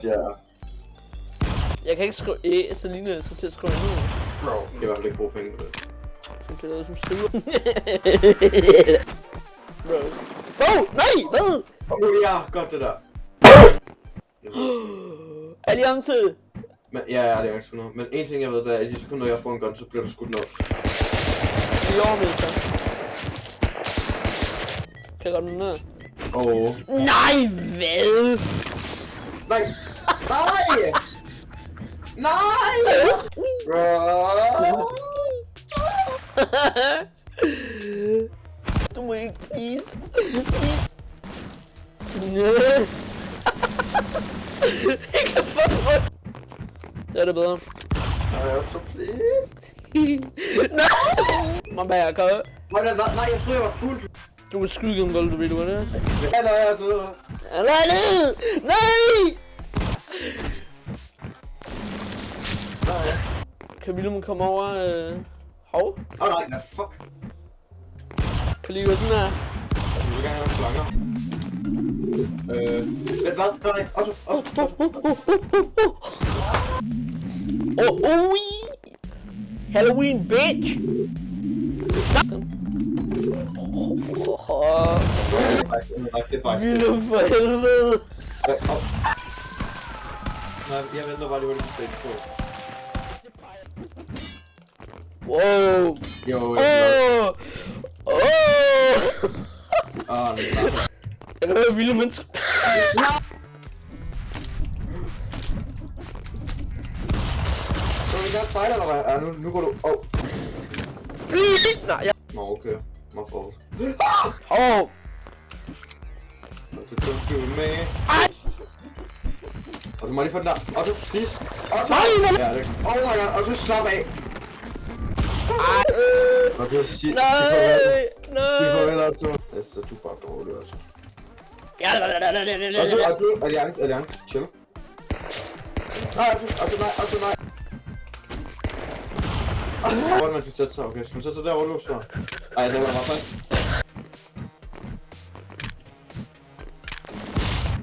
Ja. Jeg kan ikke skrive æ, så ligner jeg så til at skrive nu. Bro. Jeg kan i hvert fald ikke bruge penge på det. Så det er som skriver. Bro. Oh, nej, hvad? Ja, godt det der. Alliance. Men, ja, det er ikke 100. Men en ting jeg ved, det er, at i de sekunder jeg får en gun, så bliver du skudt ned. I overmeter. Kan jeg godt den ned? Nej, hvad? Nej! Nej! Nej! Du må ikke please. Jeg kan få det. Det er det bedre. Jeg er så flink. Nej! Mamma, jeg kan. Nej, jeg troede jeg var cool. Du kan skyde gennem gulvet, ved du hvad det er? Ja, nej, jeg så. Nej, nej! Nej! Kan Willem komme over, hov? Nej, nej, fuck. Kan lige gå sådan her? Jeg vil gerne have nogle slanger. Vent, hvad? Nej, også. Halloween, bitch! Det er faktisk. Willem, for helvede! Nej, jeg venter bare lige, hvor du skal på. Wow! Jo, nej. Jeg kan høre Willem, han Du vil gerne fejle, eller hvad? Ja, nu går du... Nej, jeg... Nå, okay. Nå, forholdt. Du kan skive med. Og så må jeg lige få den der. Og så, please. Og så... Ja, det oh my god. Og så slap af. Okay, sig farvel. Sig farvel, altså. Altså, du er bare dårlig, altså. Alliance, chill. Nej, nej. Hvor er det, man skal sætte sig? Okay, skal man sætte sig der, hvor du så? Ej, det var da bare fast.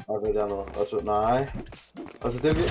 Okay, der er noget. Og så, nej. Og så det vi...